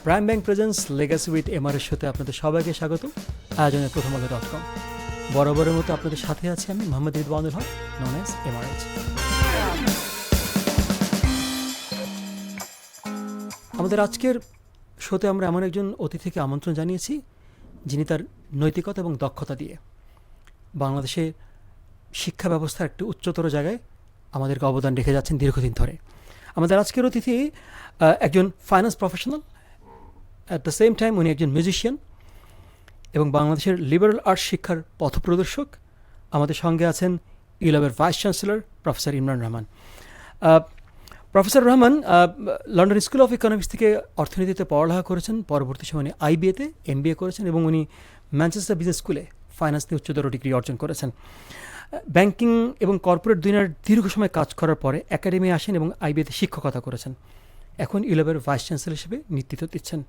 Prime bank presence legacy with MRH শোতে আপনাদের সবাইকে স্বাগত। আয়োজনে প্রথম আলো ডটকম। বরাবরের মতো আপনাদের সাথে আছি আমি মোহাম্মদ রিদওয়ানুল হক, নন অ্যাজ MRH। আমাদের আজকের শোতে আমরা এমন একজন অতিথিকে আমন্ত্রণ জানিয়েছি যিনি তার নৈতিকতা এবং দক্ষতা দিয়ে বাংলাদেশে শিক্ষা ব্যবস্থার একটি উচ্চতর জায়গায় আমাদেরকে অবদান রেখে যাচ্ছেন দীর্ঘদিন ধরে। আমাদের আজকের অতিথি একজন finance professional, at the same time উনি একজন মিউজিশিয়ান এবং বাংলাদেশের লিবারাল আর্টস শিক্ষার পথপ্রদর্শক। আমাদের সঙ্গে আছেন ইউল্যাবের vice chancellor professor Imran Rahman. Professor Rahman London School of Economics থেকে অর্থনীতিতে পড়ালেখা করেছেন, পরবর্তী সময়ে উনি IBA-তে MBA করেছেন এবং উনি ম্যানচেস্টার বিজনেস স্কুলে ফাইন্যান্স নিয়ে উচ্চতর ডিগ্রি অর্জন করেছেন। ব্যাংকিং এবং কর্পোরেট দুনিয়ার দীর্ঘ সময় কাজ করার পরে একাডেমি আসেন এবং IBA-তে শিক্ষকতা করেছেন। এখন ইউল্যাবের ভাইস চ্যান্সেলর হিসেবে নেতৃত্ব দিচ্ছেন।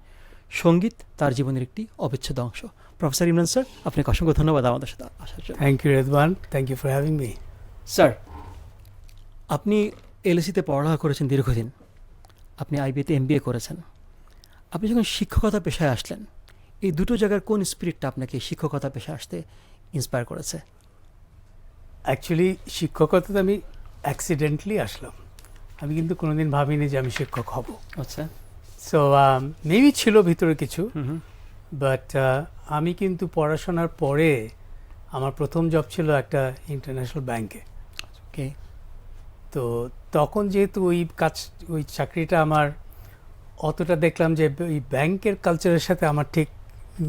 সঙ্গীত তার জীবনের একটি অবিচ্ছেদ্য অংশ। প্রফেসর ইমরান স্যার, আপনাকে অসংখ্য ধন্যবাদ আমাদের সাথে আসার জন্য। Thank you Redwan, thank you for having me. Sir, আপনি LSE-তে পড়ালেখা করেছেন দীর্ঘদিন, আপনি IBA-তে MBA করেছেন। আপনি যখন শিক্ষকতা পেশায় আসলেন, এই দুটো জায়গার কোন স্পিরিটটা আপনাকে শিক্ষকতা পেশায় আসতে ইন্সপায়ার করেছে? অ্যাকচুয়ালি শিক্ষকতাতে আমি অ্যাক্সিডেন্টলি আসলাম। আমি কিন্তু কোনোদিন ভাবিনি যে আমি শিক্ষক হব। আচ্ছা। সো মেবি ছিল ভিতরে কিছু, বাট আমি কিন্তু পড়াশোনার পরে আমার প্রথম জব ছিল একটা ইন্টারন্যাশনাল ব্যাংকে। ওকে। তো তখন যেহেতু ওই চাকরিটা আমার অতটা দেখলাম যে ওই ব্যাংকের কালচারের সাথে আমার ঠিক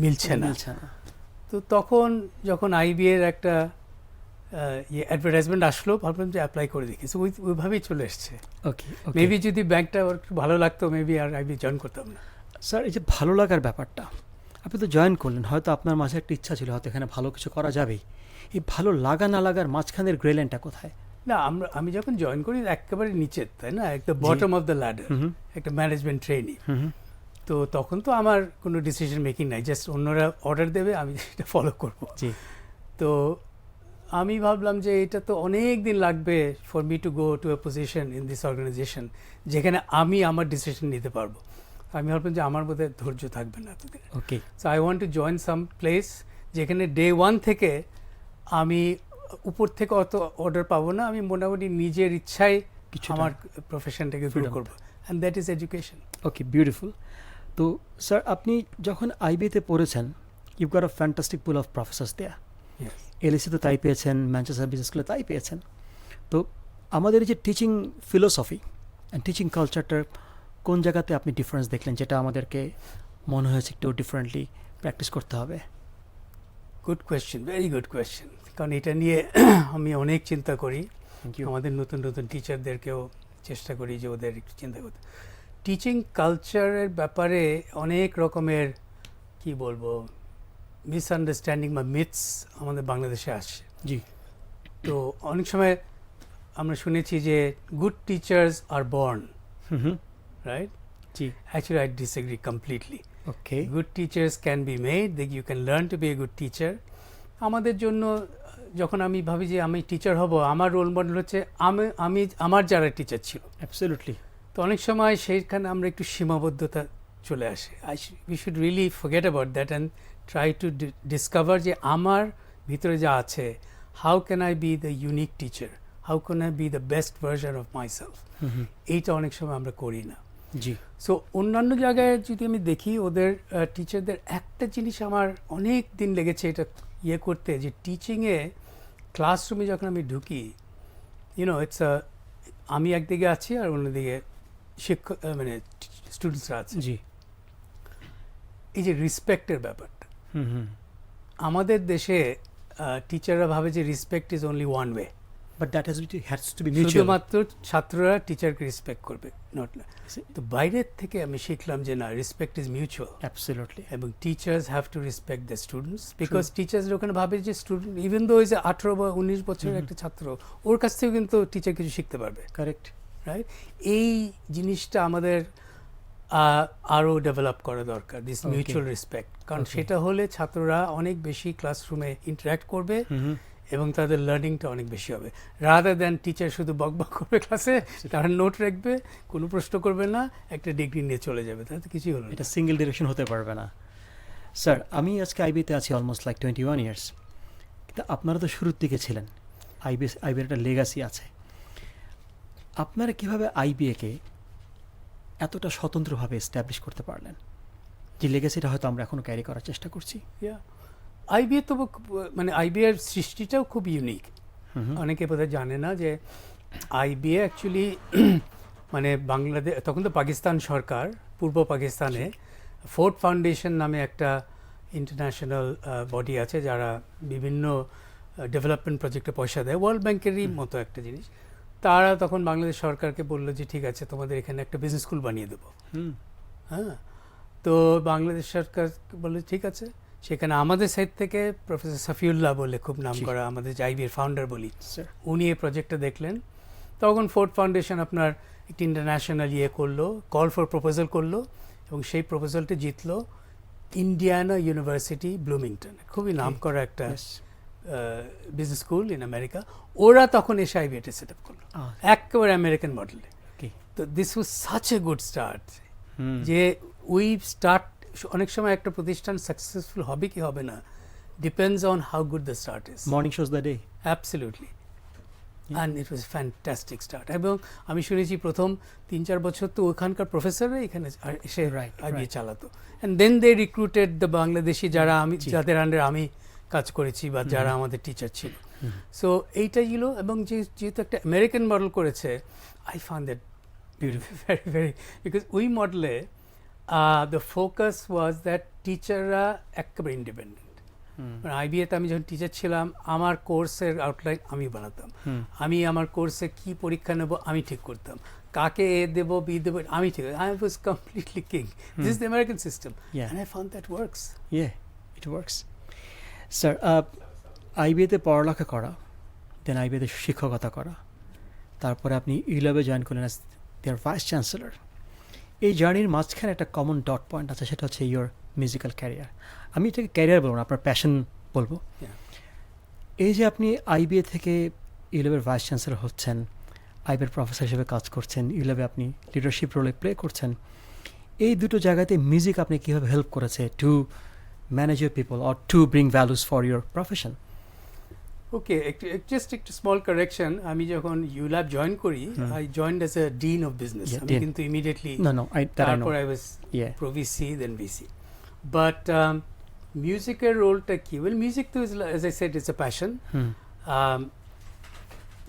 মিলছে না। তো তখন যখন IBA-র একটা অ্যাডভার্টাইজমেন্ট আসলো, ভাবলাম যে অ্যাপ্লাই করে দেখি। সো ওইভাবেই চলে এসছে। ওকে। মেবি যদি ব্যাংকটা একটু ভালো লাগতো, মেবি আর IBA জয়েন করতাম না। স্যার, এই যে ভালো লাগার ব্যাপারটা, আপনি তো জয়েন করলেন, হয়তো আপনার মাঝে একটা ইচ্ছা ছিল হয়তো এখানে ভালো কিছু করা যাবেই। এই ভালো লাগা না লাগার মাঝখানের গ্রেলেনটা কোথায়? না, আমি যখন জয়েন করি একেবারে নিচে, তাই না, একটা বটম অফ দ্য ল্যাডার, একটা ম্যানেজমেন্ট ট্রেনি। তো তখন তো আমার কোনো ডিসিশন মেকিং নাই, জাস্ট অন্যরা অর্ডার দেবে, আমি সেটা ফলো করবো। তো আমি ভাবলাম যে এটা তো অনেক দিন লাগবে for me to go to a position in this organisation যেখানে আমি আমার ডিসিশন নিতে পারবো। আমি ভাবলাম যে আমার বোধহয় ধৈর্য থাকবে না এতদিন। Okay. So I want to join some place যেখানে ডে 1 থেকে আমি উপর থেকে অত অর্ডার পাবো না, আমি মোটামুটি নিজের ইচ্ছায় আমার প্রফেশনটাকে গ্রো করবো, and that is education. Okay, beautiful. তো স্যার, আপনি যখন IBA-তে পড়েছেন, you got a fantastic pool of professors there. LSE-তে তাই পেয়েছেন, ম্যানচেস্টার বিজনেস স্কুলে তাই পেয়েছেন। তো আমাদের এই যে টিচিং ফিলোসফি অ্যান্ড টিচিং কালচারটার কোন জায়গাতে আপনি ডিফারেন্স দেখলেন, যেটা আমাদেরকে মনে হয়েছে একটু ডিফারেন্টলি প্র্যাকটিস করতে হবে? Good question, very good question. কারণ এটা নিয়ে আমি অনেক চিন্তা করি। আমাদের নতুন নতুন টিচারদেরকেও চেষ্টা করি যে ওদের একটু চিন্তা করতে। টিচিং কালচারের ব্যাপারে অনেক রকমের কি বলবো মিসআন্ডারস্ট্যান্ডিং বা মিথস আমাদের বাংলাদেশে আসছে। জি। তো অনেক সময় আমরা শুনেছি যে good teachers are born, right? জি। Actually I disagree completely. Okay. Good teachers can be made, you can learn to be a good teacher. আমাদের জন্য যখন আমি ভাবি যে আমি টিচার হব, আমার রোল মডেল হচ্ছে আমি আমার যারা টিচার ছিল। অ্যাবসলিউটলি। তো অনেক সময় সেইখানে আমরা একটু সীমাবদ্ধতা চলে আসে। We should really forget about that and try to discover যে আমার ভিতরে যা আছে, how can I B the unique teacher, how can I B the best version of myself. এইটা অনেক সময় আমরা করি না। জি। সো অন্যান্য জায়গায় যদি আমি দেখি ওদের টিচারদের একটা জিনিস আমার অনেক দিন লেগেছে এটা করতে, যে টিচিংয়ে ক্লাসরুমে যখন আমি ঢুকি, ইটস আমি একদিকে আছি আর অন্যদিকে শিক্ষক মানে স্টুডেন্টসরা আছে। জি। এই যে রেসপেক্টের ব্যাপারটা, আমাদের দেশে টিচাররা ভাবে যে respect is only one way, but that has to be mutual. শুধুমাত্র ছাত্ররা টিচারকে রেসপেক্ট করবে, নট না। তো বাইরের থেকে আমি শিখলাম যে না, রেসপেক্ট ইজ মিউচুয়াল। অ্যাবসলিউটলি। এবং teachers have to respect the students, because teachers ওখানে ভাবে যে স্টুডেন্ট ইভেন দো ইজ 18 বা 19 বছরের একটা ছাত্র, ওর কাছ থেকেও কিন্তু টিচার কিছু শিখতে পারবে। Correct, right? এই জিনিসটা আমাদের আরও ডেভেলপ করা দরকার, দিস মিউচুয়াল রেসপেক্ট। কারণ সেটা হলে ছাত্ররা অনেক বেশি ক্লাসরুমে ইন্টারাক্ট করবে এবং তাদের লার্নিংটা অনেক বেশি হবে, রাদার দ্যান টিচার শুধু বকবক করবে ক্লাসে, তারা নোট রাখবে, কোনো প্রশ্ন করবে না, একটা ডিগ্রি নিয়ে চলে যাবে, তাতে কিছুই হলো না। এটা সিঙ্গেল ডিরেকশন হতে পারবে না। স্যার, আমি আজকে আইবিতে আছি অলমোস্ট লাইক 21 ইয়ার্স, কিন্তু আপনারা তো শুরুর দিকে ছিলেন, আইবির একটা লেগাসি আছে। আপনারা কীভাবে আইবিএকে এতটা স্বতন্ত্রভাবে এস্টাবলিশ করতে পারলেন, যে লেগাসিটা হয়তো আমরা এখনও ক্যারি করার চেষ্টা করছি? আইবিএ তো মানে আইবিএর সৃষ্টিটাও খুব ইউনিক। অনেকে বোধহয় জানে না যে আইবিএ অ্যাকচুয়ালি মানে বাংলাদেশ, তখন তো পাকিস্তান সরকার, পূর্ব পাকিস্তানে ফোর্ড ফাউন্ডেশন নামে একটা ইন্টারন্যাশনাল বডি আছে যারা বিভিন্ন ডেভেলপমেন্ট প্রজেক্টে পয়সা দেয়, ওয়ার্ল্ড ব্যাংকেরই মতো একটা জিনিস। তারা তখন বাংলাদেশ সরকারকে বললো যে ঠিক আছে, তোমাদের এখানে একটা বিজনেস স্কুল বানিয়ে দেবো। হ্যাঁ, তো বাংলাদেশ সরকার বললো ঠিক আছে। সেখানে আমাদের সাইড থেকে প্রফেসর সাফিউল্লাহ বলে খুব নাম করা, আমাদের যে আইবিএর ফাউন্ডার বলি, উনি এই প্রজেক্টটা দেখলেন। তখন ফোর্ড ফাউন্ডেশন আপনার একটি ইন্টারন্যাশনাল করলো, কল ফর প্রপোজাল করলো, এবং সেই প্রপোজালটা জিতলো ইন্ডিয়ানা ইউনিভার্সিটি ব্লুমিংটন, খুবই নাম করা একটা বিজনেস স্কুল ইন আমেরিকা। ওরা তখন এসে আইবিএটা সেট আপ করলো একেবারে আমেরিকান মডেলে। তো this was such a good start, যে উই স্টার্ট, অনেক সময় একটা প্রতিষ্ঠান সাকসেসফুল হবে কি হবে না depends on how good the start is. Morning shows the day. Absolutely, and it was fantastic start. এবং আমি শুনেছি প্রথম 3-4 বছর তো ওখানকার প্রফেসররা এখানে এসে আইবিএ চালাতো, and then they recruited the Bangladeshi, যারা আমি যাদের আন্ডারে আমি কাজ করেছি বা যারা আমাদের টিচার ছিল। সো এইটাই ছিল, এবং যেহেতু একটা আমেরিকান মডেল করেছে, I found that beautiful, very very, because ওই মডেলে দ্য ফোকাস ওয়াজ দ্যাট টিচাররা একেবারে ইন্ডিপেন্ডেন্ট। মানে আইবিএতে আমি যখন টিচার ছিলাম, আমার কোর্সের আউটলাইন আমি বানাতাম, আমি আমার কোর্সে কি পরীক্ষা নেব আমি ঠিক করতাম, কাকে এ দেবো বি দেবো আমি ঠিক, I was completely king. This is the American system, and I found that works. It works. Sir, আইবিএতে পড়ালেখা করা, দেন আইবিএতে শিক্ষকতা করা, তারপরে আপনি ইউল্যাবে জয়েন করলেন অ্যাজ দেয়ার ভাইস চ্যান্সেলর। এই জার্নির মাঝখানে একটা কমন ডট পয়েন্ট আছে, সেটা হচ্ছে ইয়োর মিউজিক্যাল ক্যারিয়ার। আমি এটাকে ক্যারিয়ার বলবো না, আপনার প্যাশন বলবো। এই যে আপনি আইবিএ থেকে ইউল্যাবের ভাইস চ্যান্সেলর হচ্ছেন, আইবিএর প্রফেসর হিসেবে কাজ করছেন, ইউল্যাবে আপনি লিডারশিপ রোলে প্লে করছেন, এই দুটো জায়গাতে মিউজিক আপনি কীভাবে হেল্প করেছে to manage your people or to bring values for your profession? Okay, just একটু স্মল কারেকশন। আমি যখন ইউল্যাব জয়েন করি, I joined as a dean of business. আমি কিন্তু ইমিডিয়েটলি, তারপর I was pro VC, then VC. But মিউজিকের রোলটা কি? ওয়েল, মিউজিক তো is, as I said, it's a passion.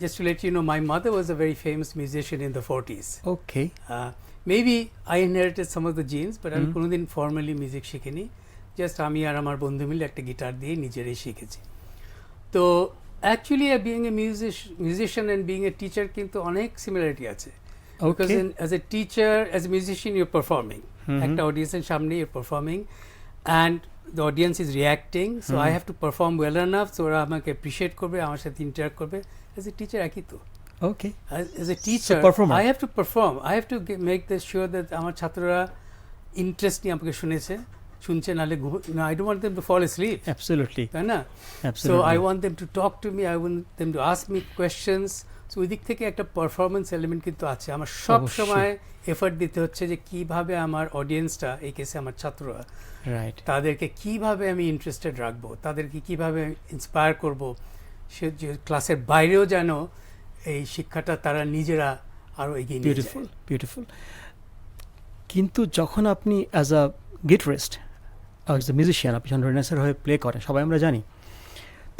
Just to let you know, my mother was a very famous musician in the 40s. Okay. Maybe I inherited some of the genes, but আমি কোনোদিন formally music শিখিনি। Just আমি আর আমার বন্ধু মিলে একটা guitar দিয়ে নিজেরাই শিখেছি। তো actually being a musician and being a teacher কিন্তু অনেক সিমিলারিটি আছে। Because as a teacher, as a musician, your performing, একটা অডিয়েন্সের সামনে your performing, and the audience is reacting, so I have to perform well enough, so ওরা আমাকে appreciate করবে, আমার সাথে ইন্টারাক্ট করবে। As a teacher, একই তো। Okay. As a teacher, I have to perform. I have to make sure that আমার ছাত্ররা ইন্টারেস্ট নিয়ে আমাকে শুনছে, নাহলে I don't want them to fall asleep. Absolutely. তাই না? So I want them to talk to me. I want them to ask me questions. So ওই দিক থেকে একটা পারফরমেন্স এলিমেন্ট কিন্তু আছে। আমার সব সময় এফর্ট দিতে হচ্ছে যে কিভাবে আমার অডিয়েন্সটা, এই কেসে আমার ছাত্ররা, রাইট, তাদেরকে কিভাবে আমি ইন্টারেস্টেড রাখবো, তাদেরকে কিভাবে ইন্সপায়ার করবো, সে যে ক্লাসের বাইরেও যেন এই শিক্ষাটা তারা নিজেরা আরও এগিয়ে নিয়ে যায়। Beautiful, beautiful. কিন্তু যখন আপনি as a guitarist, as a musician, আপনি যখন রেনেসার হয়ে প্লে করেন, সবাই আমরা জানি,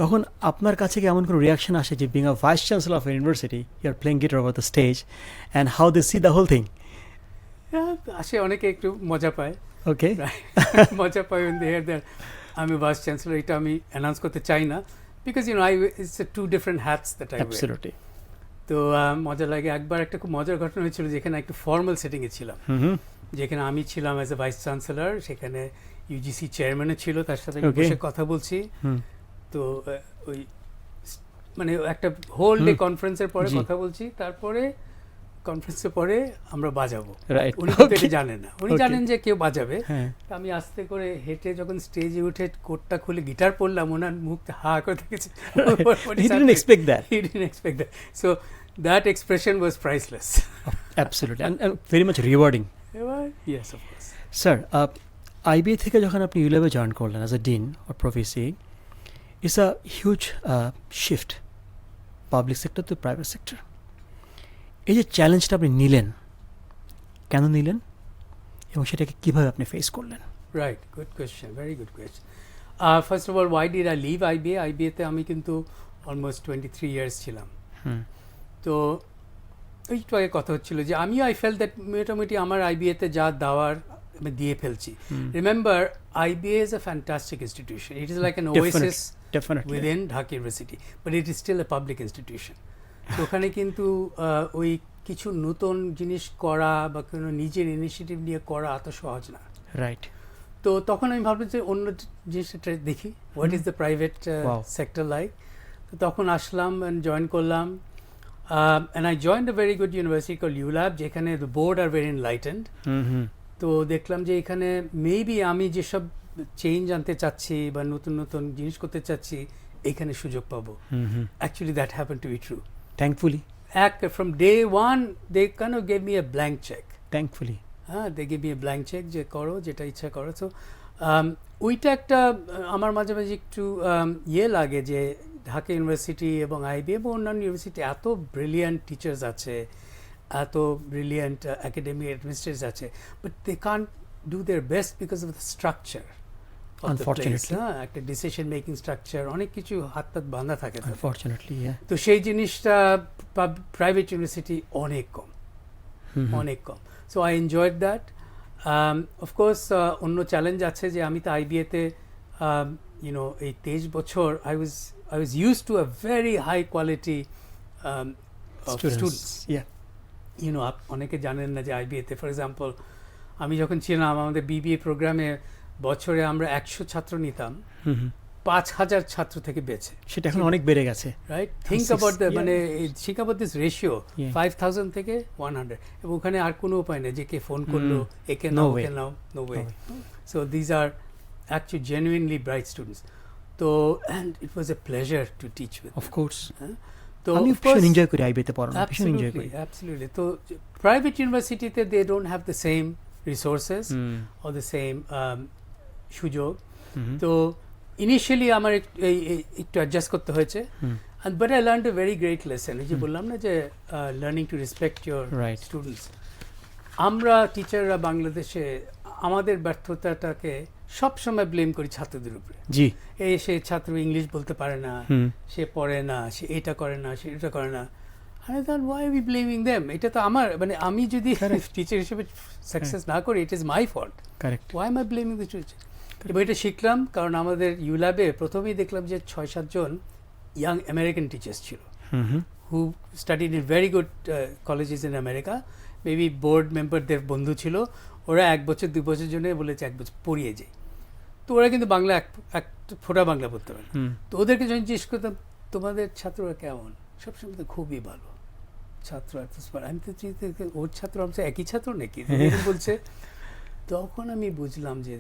তখন আপনার কাছে কি এমন কোনো রিয়াকশন আসে যে being a vice chancellor of university, you are playing guitar over the stage, and how they see the whole thing? আসে, অনেকে একটু মজা পায়। ওকে, মজা পায় when they hear that আমি ভাইস চ্যান্সেলর। এটা আমি অ্যানাউন্স করতে চাই না, because it's two different hats that I wear. Absolutely. তো মজা লাগে। একবার একটা খুব মজার ঘটনা হয়েছিল, যেখানে একটু ফর্মাল সেটিংয়ে ছিলাম, যেখানে আমি ছিলাম অ্যাজ এ ভাইস চ্যান্সেলর, সেখানে ইউজিসি চেয়ারম্যানও ছিল, তার সাথে বসে কথা বলছি। তো ওই মানে একটা হোল ডে কনফারেন্সের পরে কথা বলছি, তারপরে কনফারেন্সে পরে আমরা বাজাবো, রাইট, উনি কিন্তু এটা জানেন না, উনি জানেন যে কেউ বাজাবে। হ্যাঁ, আমি আস্তে করে হেঁটে যখন স্টেজে উঠে কোটটা খুলে গিটার পড়লাম, ওনার মুখটা হা করে দেখেছি। he didn't expect that. He didn't expect that. So that expression was priceless. Absolutely, and very much rewarding. Yes, of course. Sir, IBA থেকে যখন আপনি ইউল্যাবে জয়েন করলেন as a dean or professor, it's a huge shift public sector to private sector. এই যে চ্যালেঞ্জটা আপনি নিলেন, কেন নিলেন এবং সেটাকে কীভাবে আপনি ফেস করলেন? Right, good question, very good question. First of all, why did I leave IBA? IBA তে আমি কিন্তু almost 23 years ছিলাম। তো একটু আগে কথা হচ্ছিল যে I felt that মোটামুটি আমার IBA তে যা দেওয়ার আমি দিয়ে ফেলছি। Remember, IBA is a fantastic institution. It is like an oasis within Dhaka University, but it is still a public institution. তো ওখানে কিন্তু ওই কিছু নতুন জিনিস করা বা কোনো নিজের ইনিশিয়েটিভ নিয়ে করা এত সহজ না। রাইট। তো তখন আমি ভাবলাম যে অন্য জিনিসটা দেখি, what is the private sector like. তো তখন আসলাম অ্যান্ড জয়েন করলাম, and I joined a very good university call ULAB, যেখানে the board are very enlightened. তো দেখলাম যে এখানে মেবি আমি যেসব চেঞ্জ আনতে চাচ্ছি বা নতুন নতুন জিনিস করতে চাচ্ছি, এখানে সুযোগ পাবো। Actually that happen to be true, thankfully. From day one, they kind of gave me a blank check. Thankfully. They gave me a blank check যে করো যেটা ইচ্ছা করো। সো ওইটা একটা আমার মাঝে মাঝে একটু ইয়ে লাগে যে ঢাকা ইউনিভার্সিটি এবং আইবিএ এবং অন্যান্য ইউনিভার্সিটি এত ব্রিলিয়ান্ট টিচার্স আছে, এত ব্রিলিয়ান্ট একাডেমিক অ্যাডমিনিস্ট্রেটরস আছে, but they can't do their best because of the structure. Unfortunately, একটা ডিসিশন মেকিং স্ট্রাকচার, অনেক কিছু হাত পাত বাঁধা থাকে। Unfortunately, yeah. তো সেই জিনিসটা প্রাইভেট ইউনিভার্সিটি অনেক কম, অনেক কম। So I enjoyed that. Of course অন্য চ্যালেঞ্জ আছে যে আমি তো আইবিএতে ইউনো এই 23 বছর I was used to a very high quality of students. Yeah. You know, অনেকে জানেন না যে আইবিএতে ফর এক্সাম্পল আমি যখন ছিলাম আমাদের বিবিএ প্রোগ্রামে বছরে আমরা 100 ছাত্র নিতাম, 5,000 ছাত্র থেকে বেছে। সেটা এখন অনেক বেড়ে গেছে, রাইট? থিঙ্ক অ্যাবাউট দ্য মানে থিঙ্ক অ্যাবাউট দিস রেশিও, 5,000 থেকে 100, এবং ওখানে আর কোনো উপায় নেই যে কে ফোন করলো, একে নাও, ওকে নাও, no way. So these are actually genuinely bright students. তো and it was a pleasure to teach with, of course. তো আমি ভীষণ এনজয় করি আইবিএতে পড়ানো, ভীষণ এনজয় করি। অ্যাবসলিউটলি। তো প্রাইভেট ইউনিভার্সিটিতে they don't have the same resources or the same সুযোগ। তো ইনিশিয়ালি আমার একটু অ্যাডজাস্ট করতে হয়েছে, but I learned a very great lesson. এই যে বললাম না যে learning to respect your students. আমরা টিচাররা বাংলাদেশে আমাদের ব্যর্থতাটাকে সবসময় ব্লেম করি ছাত্রদের উপরে। জি, সে ছাত্র ইংলিশ বলতে পারে না, সে পড়ে না, সে এটা করে না, সে এটা করে না। I thought, why are we blaming them? এটা তো আমার, মানে আমি যদি টিচার হিসেবে সাকসেস না করি, it is my fault. Correct. Why am I blaming the teacher? এবং এটা শিখলাম কারণ আমাদের ইউল্যাবে প্রথমেই দেখলাম যে 6-7 জন ইয়াং আমেরিকান টিচার্স ছিল, who studied in very good colleges in America. Maybe board মেম্বারদের বন্ধু ছিল, ওরা 1 বছর 2 বছর জন্য বলেছে 1 বছর পড়িয়ে যায়। তো ওরা কিন্তু বাংলা এক ফোঁটা বাংলা পড়তে পারে। তো ওদেরকে যখন জিজ্ঞেস করতাম তোমাদের ছাত্ররা কেমন, সবসময় তো খুবই ভালো ছাত্র, এত স্মার্ট। আমি তো ওর ছাত্র আমার একই ছাত্র নাকি বলছে। তখন আমি বুঝলাম যে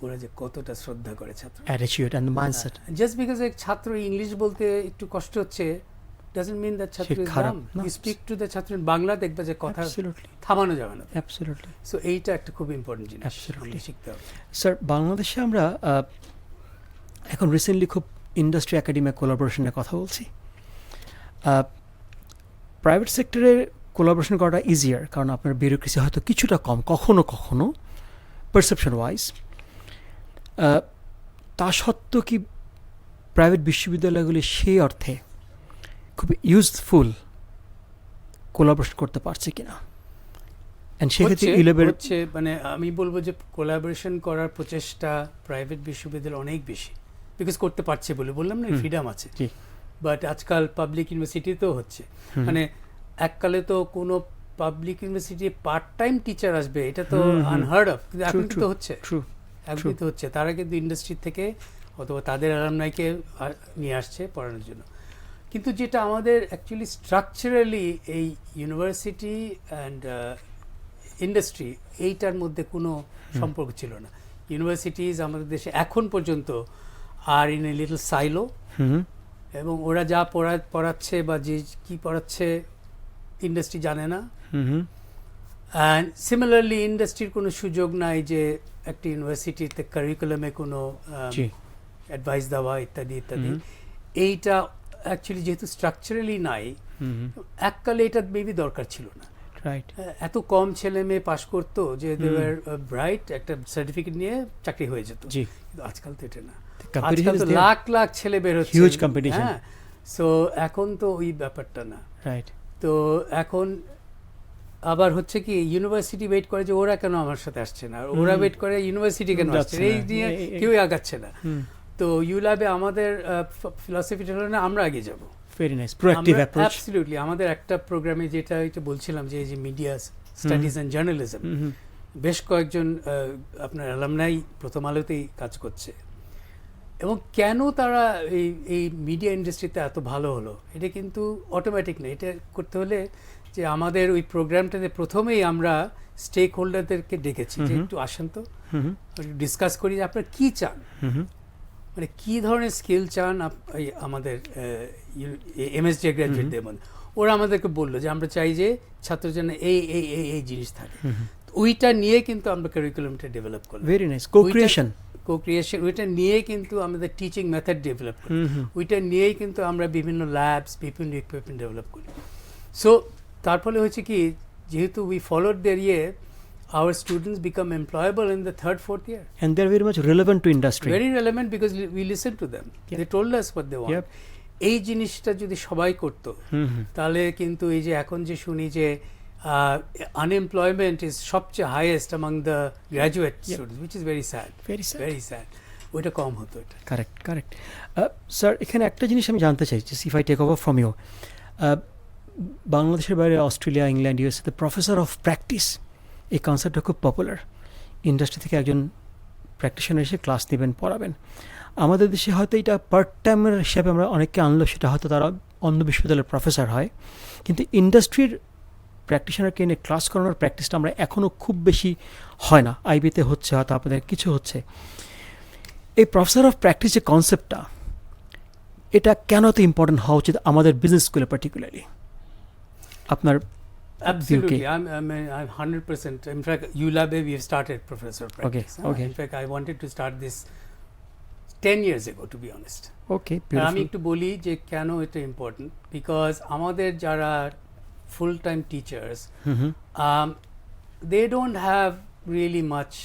ওরা যে কতটা শ্রদ্ধা করে ছাত্র, attitude and mindset. Just because এক ছাত্র ইংলিশ বলতে একটু কষ্ট হচ্ছে ডাজন্ট মিন দ্যাট ছাত্র is dumb. You speak to the ছাত্র ইন বাংলা, দেখবে যে কথা থামানো যাবে না। অ্যাবসলিউটলি। সো এইটা একটা খুব ইম্পর্টেন্ট জিনিস শিখতে হবে। স্যার, বাংলাদেশে আমরা এখন রিসেন্টলি খুব ইন্ডাস্ট্রি একাডেমি কোলাবোরেশনের কথা বলছি। প্রাইভেট সেক্টরে কোলাবোরেশন করাটা ইজিয়ার, কারণ আপনার বিউরোক্রেসি হয়তো কিছুটা কম কখনো কখনো পারসেপশন ওয়াইজ। তা সত্ত্বেও কি প্রাইভেট বিশ্ববিদ্যালয়গুলি সেই অর্থে খুব ইউজফুল কোলাবোরেশন করতে পারছে কিনা? সেক্ষেত্রে হচ্ছে, মানে আমি বলবো যে কোলাবোরেশন করার প্রচেষ্টা প্রাইভেট বিশ্ববিদ্যালয় অনেক বেশি, বিকজ করতে পারছে বলে বললাম না, ফ্রিডম আছে। বাট আজকাল পাবলিক ইউনিভার্সিটিতেও হচ্ছে, মানে এককালে তো কোনো public university part time teacher আসবে এটা তো আনহার্ড অফ, কিন্তু এখন তো হচ্ছে, এখন তো হচ্ছে। তারা কিন্তু ইন্ডাস্ট্রি থেকে অথবা তাদের অ্যালামনাইকে নিয়ে আসছে পড়ানোর জন্য। কিন্তু যেটা আমাদের অ্যাকচুয়ালি স্ট্রাকচারালি এই ইউনিভার্সিটি অ্যান্ড ইন্ডাস্ট্রি এইটার মধ্যে কোনো সম্পর্ক ছিল না। ইউনিভার্সিটিজ আমাদের দেশে এখন পর্যন্ত আর ইন এ লিটল সাইলো, এবং ওরা যা পড়াচ্ছে বা যে কি পড়াচ্ছে ইন্ডাস্ট্রি জানে না। অ্যান্ড সিমিলারলি ইন্ডাস্ট্রির কোনো সুযোগ নাই যে একটা ইউনিভার্সিটিতে কারিকুলামে কোনো অ্যাডভাইস দেওয়া ইত্যাদি ইত্যাদি। এইটা অ্যাকচুয়ালি যেহেতু স্ট্রাকচারালি নাই, এককালে এটা মেবি দরকার ছিল না। রাইট, এত কম ছেলে মেয়ে পাশ করতো যে দেওয়ার ব্রাইট, একটা সার্টিফিকেট নিয়ে চাকরি হয়ে যেত। কিন্তু আজকাল তো এটা না, আজকাল তো লাখ লাখ ছেলে বের হচ্ছে, হিউজ কম্পিটিশন। হ্যাঁ, সো এখন তো ওই ব্যাপারটা না। রাইট, তো এখন আবার হচ্ছে কি ইউনিভার্সিটি ওয়েট করে যে ওরা কেন আমার সাথে আসছে না, ওরা ওয়েট করে ইউনিভার্সিটি কেন আসছে, এই নিয়ে কেউই আগাচ্ছে না। তো ইউল্যাবে আমাদের ফিলসফিটা হলো না, আমরা আগে যাব। Very nice, proactive approach. Absolutely. আমাদের একটা প্রোগ্রামে যেটা বলছিলাম যে এই যে মিডিয়া স্টাডিজ অ্যান্ড জার্নালিজম, বেশ কয়েকজন আপনার অ্যালামনাই প্রথম আলোতেই কাজ করছে। এবং কেন তারা এই মিডিয়া ইন্ডাস্ট্রিতে এত ভালো হলো, এটা কিন্তু অটোমেটিক না। এটা করতে হলে যে আমাদের ওই প্রোগ্রামটাতে প্রথমেই আমরা স্টেক হোল্ডারদেরকে ডেকেছি যে একটু আসেন তো, ডিসকাস করি যে আপনারা কী চান, মানে কী ধরনের স্কিল চান আমাদের এমএসডি গ্র্যাজুয়েটদের মধ্যে। ওরা আমাদেরকে বললো যে আমরা চাই যে ছাত্র যেন এই এই এই এই জিনিস থাকে। ওইটা নিয়ে কিন্তু আমরা কারিকুলামটা ডেভেলপ করলাম। Very nice, cocreation. ওইটা নিয়ে কিন্তু আমাদের টিচিং মেথড ডেভেলপ করি, ওইটা নিয়েই কিন্তু আমরা বিভিন্ন ল্যাবস, বিভিন্ন ইকুইপমেন্ট ডেভেলপ করি। সো তার ফলে হচ্ছে কি, যেহেতু we followed there our students become employable in the 3rd, 4th year. And they're very much relevant to industry. Very relevant because we listened to them. Yeah. They told us what they want. এই জিনিসটা যদি সবাই করতো, তাহলে কিন্তু এই যে এখন যে শুনি যে আনএমপ্লয়মেন্ট ইজ সবচেয়ে highest among the graduate students, which is very sad. Very sad. ওইটা কম হতো এটা। কারেক্ট। স্যার, এখানে একটা জিনিস আমি জানতে চাই, if I take over from you, বাংলাদেশের বাইরে অস্ট্রেলিয়া, ইংল্যান্ড, ইউএসএতে প্রফেসর অফ প্র্যাকটিস এই কনসেপ্টটা খুব পপুলার। ইন্ডাস্ট্রি থেকে একজন প্র্যাকটিশনার এসে ক্লাস নেবেন, পড়াবেন। আমাদের দেশে হয়তো এটা পার্ট টাইমের হিসাবে আমরা অনেককে আনলো, সেটা হয়তো তারা অন্য বিশ্ববিদ্যালয়ের প্রফেসর হয়, কিন্তু ইন্ডাস্ট্রির প্র্যাকটিশনারকে এনে ক্লাস করানোর প্র্যাকটিসটা আমরা এখনও খুব বেশি হয় না। আইবিতে হচ্ছে, হয়তো আপনাদের কিছু হচ্ছে। এই প্রফেসর অফ প্র্যাকটিস যে কনসেপ্টটা, এটা কেন এত ইম্পর্টেন্ট হওয়া উচিত আমাদের বিজনেস স্কুলে পার্টিকুলারলি? আপনার Absolutely, I'm 100%. In fact, ULABE we have started professor practice. Okay. In fact, I wanted to start this 10 years ago, to be honest. Okay, আমি beautiful. একটু বলি যে কেন এটা ইম্পর্টেন্ট, বিকজ আমাদের যারা full time teachers, they don't have really much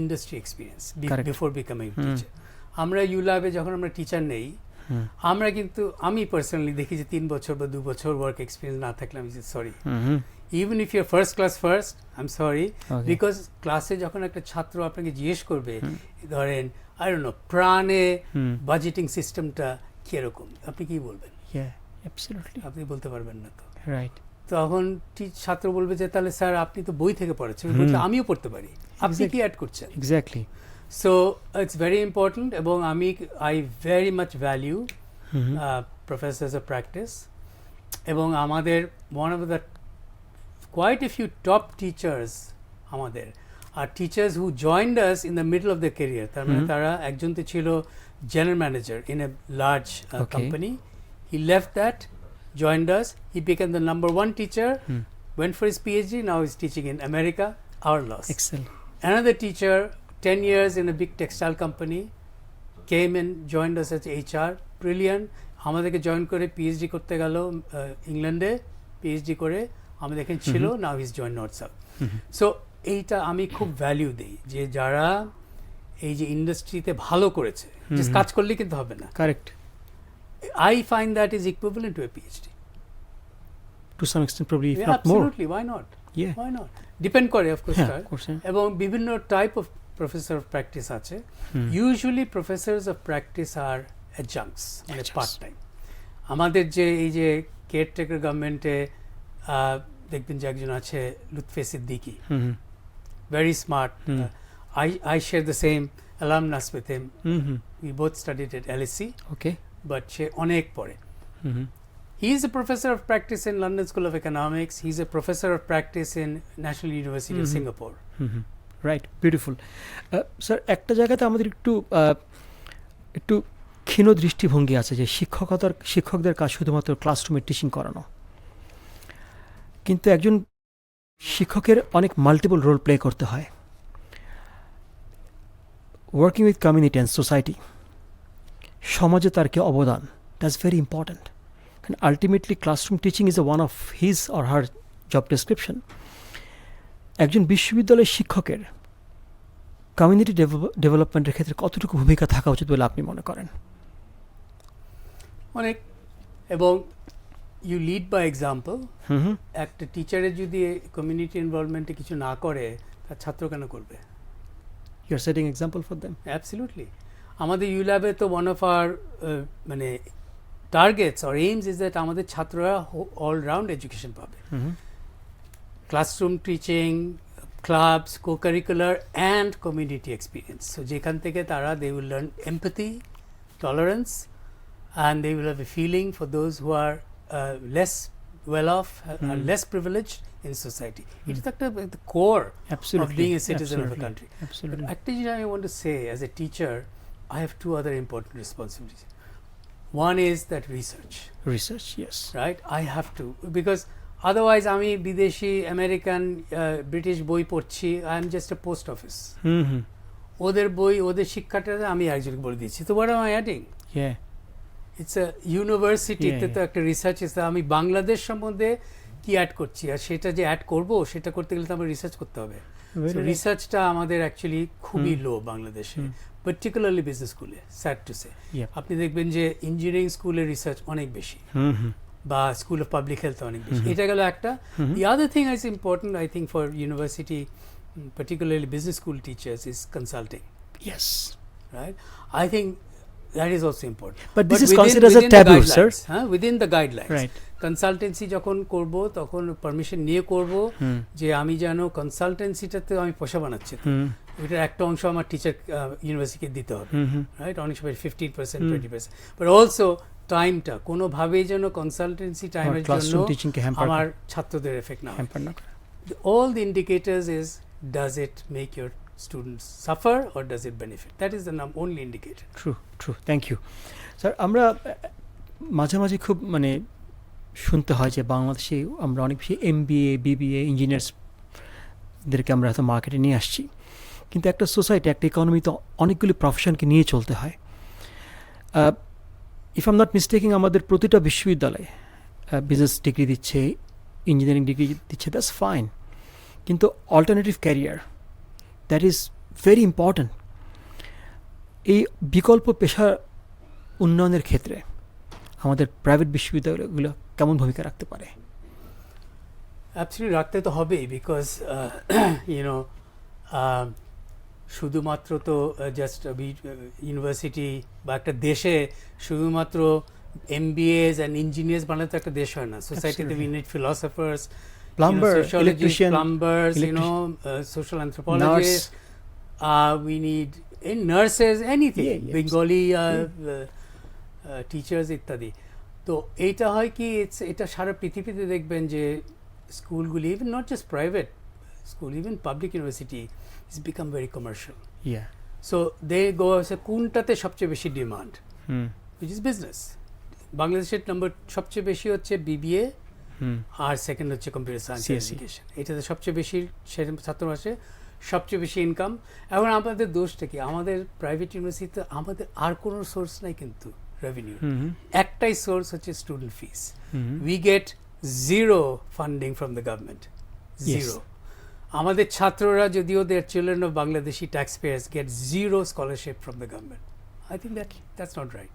industry experience before becoming a teacher. আমরা ULABE যখন আমরা টিচার নেই, আমরা কিন্তু, আমি পার্সোনালি দেখি যে 3 বছর বা 2 বছর ওয়ার্ক এক্সপিরিয়েন্স না থাকলে আমি sorry, even if your first class first, I am sorry, because ক্লাসে যখন একটা ছাত্র আপনাকে জিজ্ঞেস করবে, ধরেন আই ডোন্ট নো প্রাণে বাজেটিং সিস্টেমটা কিরকম, আপনি কি বলবেন? আপনি বলতে পারবেন না তো, রাইট। তখন ছাত্র বলবে যে তাহলে স্যার আপনি তো বই থেকে পড়াচ্ছেন, আমিও পড়তে পারি, আপনি কি অ্যাড করছেন? Exactly. So it's very important, এবং I very much value professors of practice, এবং আমাদের one of the quite a few top teachers আমাদের are teachers who joined us in the middle of their career. তার মানে তারা একজন তো ছিল general manager in a large company. He left that, joined us, he became the number 1 teacher, went for his PhD, now he's teaching in America, our loss. Excellent. Another teacher 10 years in a big textile company, came and joined us as HR, brilliant. আমাদেরকে join করে PhD করতে গেল ইংল্যান্ডে, PhD করে আমাদের এখানে ছিল, now is join north south. So এইটা আমি খুব ভ্যালিউ দিই, যে যারা এই যে ইন্ডাস্ট্রিতে ভালো করেছে, জাস্ট কাজ করলেই কিন্তু হবে না। Correct. I find that is equivalent to a PhD. To some extent, probably, if Yeah, not more. absolutely. Why not? Yeah. Why not? Depend করে, of course. Yeah, of course, yeah. এবং বিভিন্ন type of professor of practice আছে। Usually professors of practice আর অ্যাডজাংক্টস, মানে part time. আমাদের যে এই যে caretaker গভর্নমেন্টে দেখবেন যে একজন আছে Lutfe Siddiqui, very smart. I share the same alumnus with him. We both studied at LSE. Okay. But সে অনেক পড়ে। He is a professor of practice in London School of Economics. He's a professor of practice in National University of Singapore. Right, beautiful. Sir, একটা জায়গাতে আমাদের একটু ক্ষীণ দৃষ্টিভঙ্গি আছে যে শিক্ষকদের কাজ শুধুমাত্র ক্লাসরুমে টিচিং করানো, কিন্তু একজন শিক্ষকের অনেক মাল্টিপল রোল প্লে করতে হয়। Working with community and society, সমাজে তার কি অবদান, দ্যাটস ভেরি ইম্পর্ট্যান্ট। কারণ ultimately classroom teaching is one of his or her job description. একজন বিশ্ববিদ্যালয়ের শিক্ষকের কমিউনিটি ডেভেলপমেন্টের ক্ষেত্রে কতটুকু ভূমিকা থাকা উচিত বলে আপনি মনে করেন? অনেক, এবং ইউ লিড বাই এক্সাম্পল। একটা টিচারের যদি কমিউনিটি ইনভলভমেন্টে কিছু না করে, তার ছাত্র কেন করবে? You are setting example for them. Absolutely. আমাদের ইউল্যাবে তো ওয়ান অফ আওয়ার মানে targets or aims is that আমাদের ছাত্ররা অলরাউন্ড এডুকেশন পাবে। Classroom teaching, clubs, co-curricular and community experience. So যেখান থেকে তারা they will learn empathy, tolerance, and they will have a feeling for those who are less well off, are less privileged in society. It is the core of being a citizen of a country. Absolutely. But actually, I want to say, as a teacher, I have two other important responsibilities. One is that Research, yes. Right? I have to, because otherwise আমি বিদেশি American British বই পড়ছি, I am just a post office. ওদের বই, ওদের শিক্ষাটা আমি একজনকে বলে দিচ্ছি, তো what am I adding? It's a ইউনিভার্সিটিতে তো একটা রিসার্চ আছে, আমি বাংলাদেশ সম্বন্ধে কি অ্যাড করছি, আর সেটা যে অ্যাড করব সেটা করতে গেলে তো আমার রিসার্চ করতে হবে। রিসার্চটা আমাদের অ্যাকচুয়ালি খুবই লো বাংলাদেশে, পার্টিকুলারলি বিজনেস স্কুলে, স্যাড টু সে। আপনি দেখবেন যে ইঞ্জিনিয়ারিং স্কুলে রিসার্চ অনেক বেশি, বা স্কুল অফ পাবলিক হেলথ অনেক বেশি। এটা গেল একটা। The other thing is important, I think, for university, particularly business school teachers, is consulting. Yes. Right? I think that is also important. But this is considered as a taboo, sir. Within the guidelines. Right. Consultancy যখন করব তখন permission নিয়ে করব, যে আমি যেন কনসালটেন্সিটাতে আমি পয়সা বানাচ্ছি, এটার একটা অংশ আমার টিচার ইউনিভার্সিটিকে দিতে হবে। রাইট? অনেক সময় 15%, 20%, বাট অলসো টাইমটা কোনোভাবেই যেন কনসালটেন্সি টাইমের জন্য আমার ছাত্রদের এফেক্ট না হয়। All the indicators is, does it make your students suffer or does it benefit? That is the only indicator. True. Thank you. Sir, আমরা মাঝে মাঝে খুব শুনতে হয় যে বাংলাদেশে আমরা অনেক বেশি MBA, BBA ইঞ্জিনিয়ার্সদেরকে আমরা হয়তো মার্কেটে নিয়ে আসছি, কিন্তু একটা সোসাইটি, একটা ইকোনমিতে অনেকগুলি প্রফেশনকে নিয়ে চলতে হয়। ইফ আম নট মিস্টেকিং, আমাদের প্রতিটা বিশ্ববিদ্যালয়ে বিজনেস ডিগ্রি দিচ্ছে, ইঞ্জিনিয়ারিং ডিগ্রি দিচ্ছে, দ্যাটস ফাইন, কিন্তু alternative career, that is very important. এই বিকল্প পেশা উন্নয়নের ক্ষেত্রে আমাদের প্রাইভেট বিশ্ববিদ্যালয়গুলো কেমন ভূমিকা রাখতে পারে? অ্যাবসলিউটলি রাখতে তো হবেই, বিকজ শুধুমাত্র তো জাস্ট ইউনিভার্সিটি বা একটা দেশে শুধুমাত্র MBAs and engineers বানালে তো একটা দেশ হয় না। সোসাইটিতে we need philosophers, plumbers, social anthropologists, we need nurses, anything, Bengali teachers ইত্যাদি। তো এইটা হয় কি, এটা সারা পৃথিবীতে দেখবেন যে স্কুলগুলি, even not just private school, even public university has become very commercial. So they go as কোনটাতে সবচেয়ে বেশি ডিমান্ড, which is business. বাংলাদেশের নাম্বার সবচেয়ে বেশি হচ্ছে BBA, আর সেকেন্ড হচ্ছে কম্পিউটার সায়েন্স এডুকেশন। এটাতে সবচেয়ে বেশি ছাত্র আসে, সবচেয়ে বেশি ইনকাম। এখন আমাদের দোষটা কি, আমাদের প্রাইভেট ইউনিভার্সিটিতে আমাদের আর কোনো সোর্স নাই কিন্তু রেভিনিউ, একটাই সোর্স হচ্ছে student fees. We get zero funding from the government, zero. আমাদের ছাত্ররা, যদিও they're children of Bangladeshi taxpayers, get zero scholarship from the government. I think that's not right.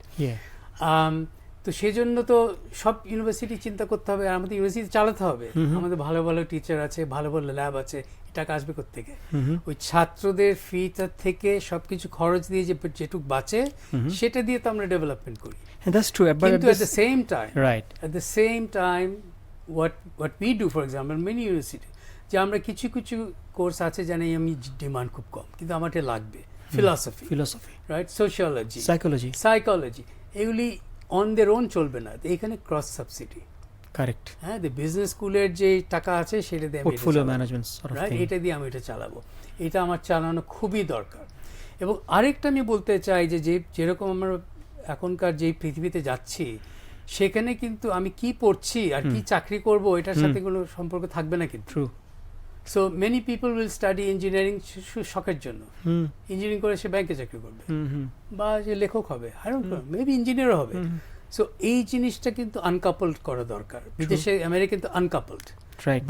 তো সেই জন্য তো সব ইউনিভার্সিটি চিন্তা করতে হবে, আর আমাদের ইউনিভার্সিটি চালাতে হবে। আমাদের ভালো ভালো টিচার আছে, ভালো ভালো ল্যাব আছে, টাকা আসবে কোত্থেকে? ওই ছাত্রদের ফিটা থেকে সবকিছু খরচ দিয়ে যেটুকু বাঁচে সেটা দিয়ে তো আমরা ডেভেলপমেন্ট করি। কিন্তু at the same time what we do, for example, many universities, যে আমরা কিছু কিছু কোর্স আছে জানি আমি ডিমান্ড খুব কম, কিন্তু আমাকে লাগবে। ফিলসফি, রাইট, সোশিওলজি, সাইকোলজি, এগুলি অন দের ওন চলবে না, এখানে ক্রস সাবসিডি। কারেক্ট। হ্যাঁ, বিজনেস স্কুলের যে টাকা আছে সেটা দিয়ে পোর্টফোলিও ম্যানেজমেন্ট, এটা দিয়ে আমি এটা চালাবো, এটা আমার চালানো খুবই দরকার। এবং আরেকটা আমি বলতে চাই যে যেরকম আমরা এখনকার যে পৃথিবীতে যাচ্ছি, সেখানে কিন্তু আমি কি পড়ছি আর কি চাকরি করব এটার সাথে কোনো সম্পর্ক থাকবে না কিন্তু। True. So many people will study engineering শখের জন্য, ইঞ্জিনিয়ারিং করে সে ব্যাংকে চাকরি করবে বা যে লেখক হবে, আই ডোন্ট নো, মেবি ইঞ্জিনিয়ারও হবে। সো এই জিনিসটা কিন্তু আনকাপলড করা দরকার। বিদেশে আমেরিকা কিন্তু আনকাপলড।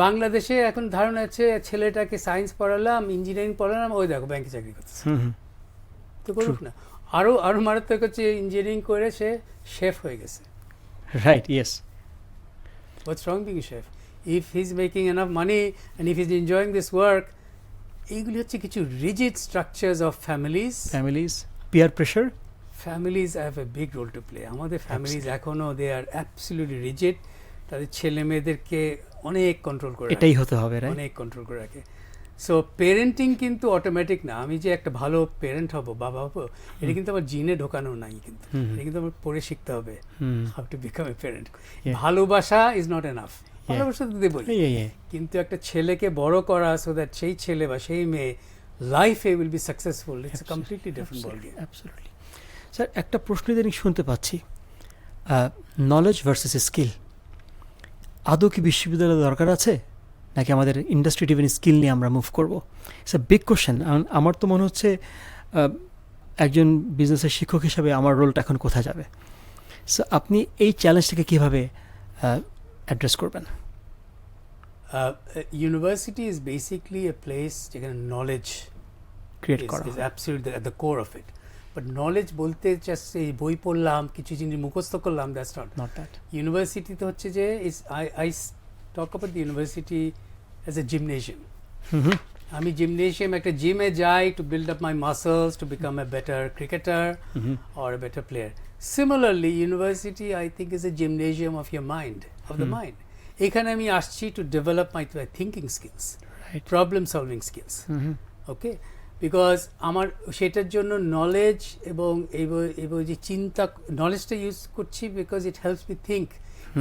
বাংলাদেশে এখন ধারণা আছে ছেলেটাকে সায়েন্স পড়ালাম, ইঞ্জিনিয়ারিং পড়ালাম, ওই দেখো ব্যাংকে চাকরি করতেছে। তো করুক না। আরো মারাত্মক হচ্ছে ইঞ্জিনিয়ারিং করে সে শেফ হয়ে গেছে। Right, yes. What's wrong being a chef? If he's making enough money and if he's enjoying this work, এইগুলি হচ্ছে কিছু rigid structures of families, peer pressure. Families have a big role to play. আমাদের families এখনো they are absolutely rigid. তাদের ছেলে মেয়েদেরকে অনেক control করে, এটাই হতে হবে, রাইট? অনেক কন্ট্রোল করে রাখে। সো পেরেন্টিং কিন্তু অটোমেটিক না। আমি যে একটা ভালো পেরেন্ট হব, বাবা হবো, এটা কিন্তু আমার জিনে ঢোকানো নাই কিন্তু, এটা কিন্তু আমার পড়ে শিখতে হবে how to become a parent. ভালোবাসা ইজ নট এনাফ, ভালোবাসা তো দেবই, কিন্তু একটা ছেলেকে বড় করা সো দ্যাট সেই ছেলে বা সেই মেয়ে লাইফে will be successful, it's a completely different ball game. Absolutely. Sir, একটা প্রশ্ন ইদানিং শুনতে পাচ্ছি, নলেজ ভার্সেস স্কিল। আদৌ কি বিশ্ববিদ্যালয়ের দরকার আছে, নাকি আমাদের ইন্ডাস্ট্রি ড্রিভেন স্কিল নিয়ে আমরা মুভ করবো? It's a big question. আমার তো মনে হচ্ছে একজন বিজনেসের শিক্ষক হিসাবে আমার রোলটা এখন কোথায় যাবে? সো আপনি এই চ্যালেঞ্জটাকে কীভাবে অ্যাড্রেস করবেন? University is basically a place যেখানে নলেজ ক্রিয়েট করা is absolutely at the core of it. But knowledge বলতে জাস্ট এই বই পড়লাম, কিছু জিনিস মুখস্থ করলাম, দ্যাটস নট দ্যাট। ইউনিভার্সিটিতে হচ্ছে যে I talk about the university as a gymnasium. আমি জিমনেশিয়াম, একটা জিমে যাই to build up my muscles, to become a better cricketer or a better player. Similarly, university I think is a gymnasium of your mind, of the mind. এখানে আমি আসছি to develop my thinking skills, problem solving skills. Okay? Because আমার সেটার জন্য knowledge এবং এই যে চিন্তা, নলেজটা ইউজ করছি because it helps me think,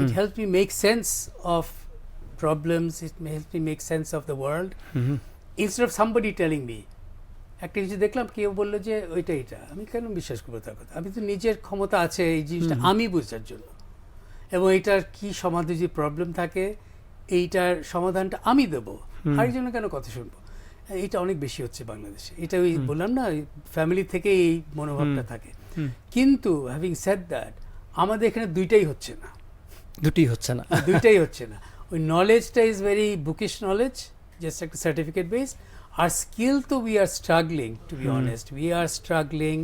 it helps me make sense of problems, it helps me make sense of the world. Instead of somebody telling me, একটা কিছু দেখলাম কেউ বললো যে ওইটা এটা, আমি কেন বিশ্বাস করবো তার কথা? আমি তো নিজের ক্ষমতা আছে এই জিনিসটা আমি বোঝার জন্য, এবং এইটার কি সমাধান, যে প্রবলেম থাকে এইটার সমাধানটা আমি দেবো, আর জন্য কেন কথা শুনবো? এইটা অনেক বেশি হচ্ছে বাংলাদেশে। এটা ওই বললাম না, ফ্যামিলি থেকে এই মনোভাবটা থাকে। কিন্তু হ্যাভিং সেড দ্যাট, আমাদের এখানে দুইটাই হচ্ছে না। দুইটাই হচ্ছে না। ওই নলেজটা is very bookish knowledge, just একটা সার্টিফিকেট বেস। আর স্কিল তো we are struggling, to be honest, we are struggling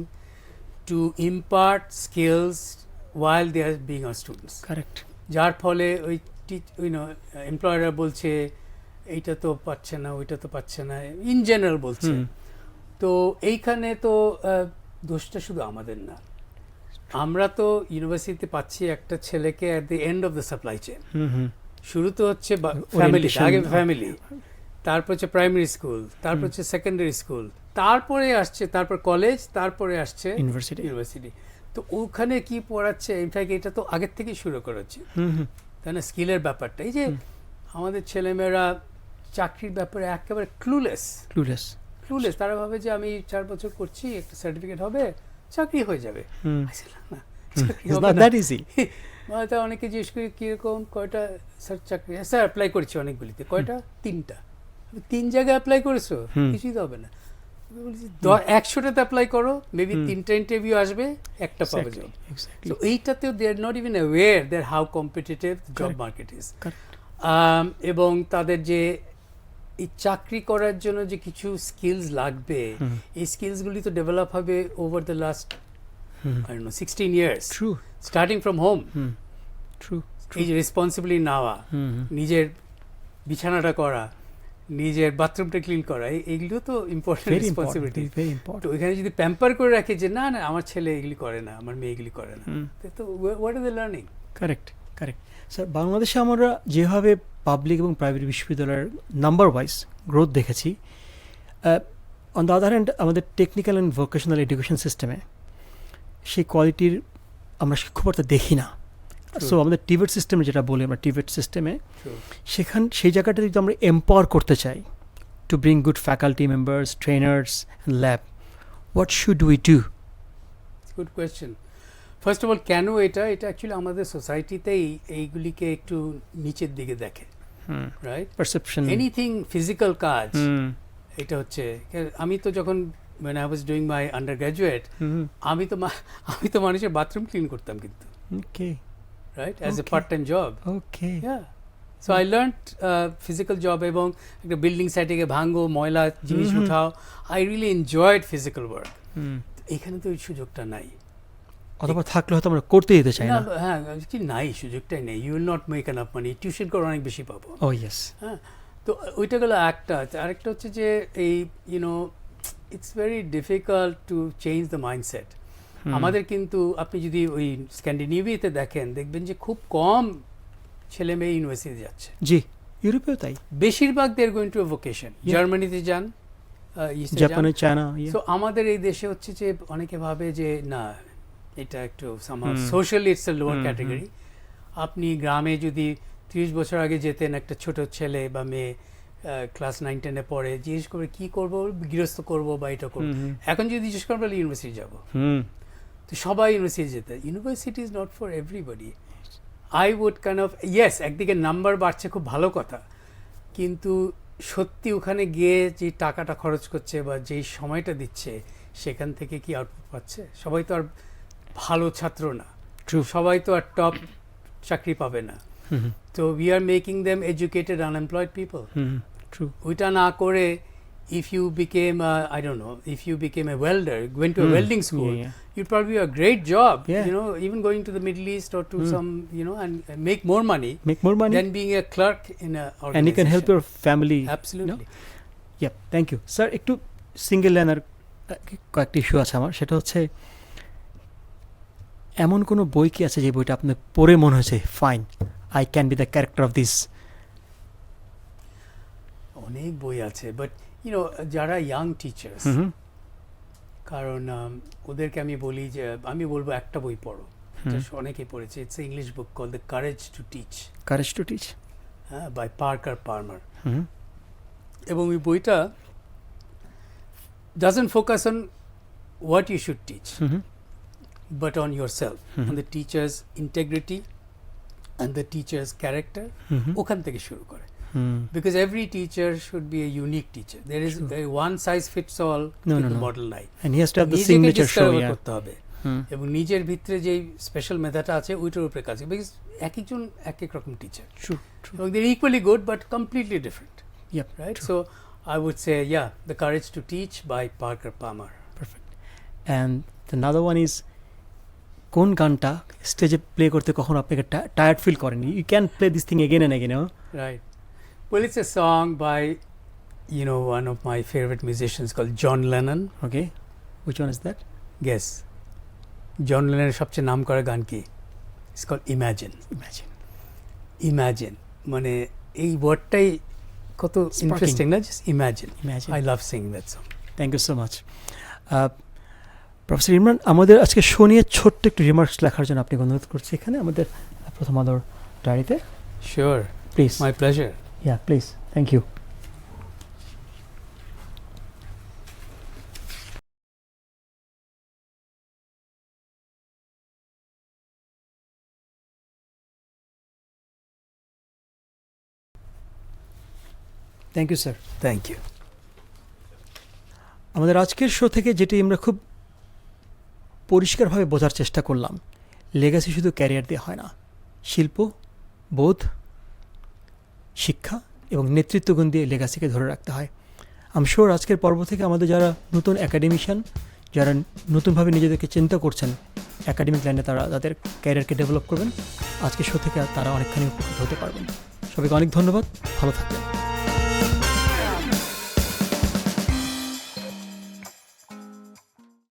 to impart skills while they are being our students. Correct. যার ফলে ওই এমপ্লয়াররা বলছে এইটা তো পাচ্ছে না, ওইটা তো পাচ্ছে না, ইন জেনারেল বলছে। তো এইখানে তো দোষটা শুধু আমাদের না, আমরা তো ইউনিভার্সিটিতে পাচ্ছি একটা ছেলেকে at the end of the supply chain. শুরু তো হচ্ছে ফ্যামিলি, আগে ফ্যামিলি, তারপর হচ্ছে প্রাইমারি স্কুল, তারপর হচ্ছে সেকেন্ডারি স্কুল, তারপরে আসছে, তারপর কলেজ, তারপরে আসছে ইউনিভার্সিটি। তো ওখানে কি পড়াচ্ছে, ইনফ্যাক্ট এটা তো আগের থেকেই শুরু করা হচ্ছে, তাই না? স্কিলের ব্যাপারটা, এই যে আমাদের ছেলেমেয়েরা চাকরির ব্যাপারে একেবারে ক্লুলেস। তারা ভাবে যে আমি 4 বছর করছি, একটা সার্টিফিকেট হবে, চাকরি হয়ে যাবে। অনেকে জিজ্ঞেস করি কিরকম, কয়টা স্যার চাকরি? স্যার অ্যাপ্লাই করেছি অনেকগুলিতে। কয়টা? 3টা। 3 জায়গায় অ্যাপ্লাই করেছো, কিছুই তো হবে না। 100টাতে অ্যাপ্লাই করো, মেবি 3টা ইন্টারভিউ আসবে, একটা পাবে জব। তো এইটাতেও they are not even aware that how competitive job market is. এবং তাদের যে এই চাকরি করার জন্য যে কিছু স্কিলস লাগবে, এই স্কিলসগুলি তো ডেভেলপ হবে over the last 16 years, starting from home. এই যে রেসপন্সিবিলিটি নেওয়া, নিজের বিছানাটা করা, নিজের বাথরুমটা ক্লিন করা, এইগুলো তো ইম্পর্টেন্ট রেসপন্সিবিলিটি। তো এখানে যদি প্যাম্পার করে রাখে যে না না আমার ছেলে এগুলি করে না, আমার মেয়ে এগুলি করে না, তো what are they learning? Correct. Sir, বাংলাদেশে আমরা যেভাবে পাবলিক এবং প্রাইভেট বিশ্ববিদ্যালয়ের নাম্বার ওয়াইজ গ্রোথ দেখেছি, অন দ্য আদার হ্যান্ড আমাদের টেকনিক্যাল অ্যান্ড ভোকেশনাল এডুকেশন সিস্টেমে সেই কোয়ালিটির আমরা খুব একটা দেখি না। সো আমাদের টিভেট সিস্টেমে যেটা বলি আমরা টিভেট সিস্টেমে সেই জায়গাটা যদি আমরা এম্পাওয়ার করতে চাই to bring good faculty members, trainers, lab, what should we do? Good question. First of all, কেন এটা অ্যাকচুয়ালি আমাদের সোসাইটিতেই এইগুলিকে একটু নিচের দিকে দেখে, রাইট? পারসেপশন, এনিথিং ফিজিক্যাল কাজ, এটা হচ্ছে, আমি তো যখন when I was doing my undergraduate, আমি তো মানুষের বাথরুম ক্লিন করতাম কিন্তু, ওকে, right, as a part time job. Okay, Yeah, so I learned physical job, এবং একটা বিল্ডিং সাইটে গিয়ে ভাঙো, ময়লা জিনিস উঠাও, I really enjoyed physical work. এখানে তো ওই সুযোগটা নাই, অথবা থাকলে হয়তো আমরা করতে দিতে চাই না। হ্যাঁ, নাই, সুযোগটাই নেই। You will not make enough money, tuition করে অনেক বেশি পাবো। ও ইয়েস, হ্যাঁ, তো ওইটা গেলো একটা। আরেকটা হচ্ছে যে এই it's very difficult to change the mindset. আমাদের কিন্তু আপনি যদি ওই স্ক্যান্ডিনেভিয়াতে দেখবেন যে খুব কম ছেলে মেয়ে ইউনিভার্সিটি যাচ্ছে। জি, ইউরোপেও তাই, বেশিরভাগ দের গোয়িং টু ভোকেশন। জার্মানিতে যান, জাপানে, চায়না। তো আমাদের এই দেশে হচ্ছে যে অনেকে ভাবে যে না, এটা একটু socially it's a lower category. আপনি গ্রামে যদি 30 বছর আগে যেতেন, একটা ছোট ছেলে বা মেয়ে ক্লাস 9-10-এ পড়ে, জিজ্ঞেস করবে কি করবো, গৃহস্থ করবো বা এটা করবো। এখন যদি জিজ্ঞেস করবো ইউনিভার্সিটি যাবো, তো সবাই ইউনিভার্সিটি যেতে। University is not for everybody. I would kind of, yes, একদিকে নাম্বার বাড়ছে, খুব ভালো কথা, কিন্তু সত্যি ওখানে গিয়ে যে টাকাটা খরচ করছে বা যেই সময়টা দিচ্ছে, সেখান থেকে কি আউটপুট পাচ্ছে? সবাই তো আর ভালো ছাত্র না, সবাই তো আর টপ চাকরি পাবে না। তো we are making them educated unemployed people. ওইটা না করে, if you became I don't know, if you became a welder, went to a welding school, you'd probably do a great job, even going to the Middle East or to some, and make more money than being a clerk in a organization. And you can help your family. Absolutely. Yeah, thank you sir. একটু single liner কয়েকটি issue আছে আমার, সেটা হচ্ছে এমন কোনো বই কি আছে যে বইটা আপনার পড়ে মনে হয়েছে fine, I can be the character of this? অনেক বই আছে, বাট যারা ইয়াং টিচার্স, কারণ ওদেরকে আমি বলি যে, আমি বলবো একটা বই পড়ো, অনেকেই পড়েছে। It's English book call the courage to teach. Courage to teach, হ্যাঁ, বাই পার্কার পার্মার। এবং ওই বইটা doesn't focus on what you should teach, but on yourself, on the teacher's integrity and the teacher's character. ওখান থেকে শুরু করে, because every teacher should be a unique teacher. There is one size fits all model নাই, and he has to have the signature show, করতে হবে, এবং নিজের ভিতরে যে স্পেশাল মেধাটা আছে ওইটার উপরে কাজ, because এক একজন এক এক রকম টিচার, এবং they're equally good but completely different. Right? So I would say, The Courage to Teach by Parker Palmer. Perfect. And another one is, কোন গানটা স্টেজে প্লে করতে কখনো আপনাকে টায়ার্ড ফিল করেনি? You can play this thing again and again, right? Well, it's a song by one of my favorite musicians called John Lennon. Okay, which one is that? Guess. John Lennon's সবচেয়ে নাম করা গান কি? It's called Imagine. Imagine মানে এই ওয়ার্ডটাই কত interesting না? Just imagine. I love singing that song. Thank you so much. Professor Imran, আমাদের আজকে শো নিয়ে ছোট্ট একটু রিমার্কস লেখার জন্য আপনি অনুরোধ করছি এখানে আমাদের প্রথম আলোর ডায়েরিতে। Sure. Please. My pleasure. Yeah, please. Thank you. Thank you, sir. Thank you. আমাদের আজকের শো থেকে যেটি আমরা খুব পরিষ্কারভাবে বোঝার চেষ্টা করলাম, লেগাসি শুধু ক্যারিয়ার দিয়ে হয় না, শিল্প, বোধ, শিক্ষা এবং নেতৃত্বগুণ দিয়ে লেগাসিকে ধরে রাখতে হয়। আম শিওর আজকের পর্ব থেকে আমাদের যারা নতুন একাডেমিশিয়ান, যারা নতুনভাবে নিজেদেরকে চিন্তা করছেন একাডেমিক লাইনে, তারা তাদের ক্যারিয়ারকে ডেভেলপ করবেন। আজকের শো থেকে তারা অনেকখানি উপকৃত হতে পারবেন। সবাইকে অনেক ধন্যবাদ, ভালো থাকবেন।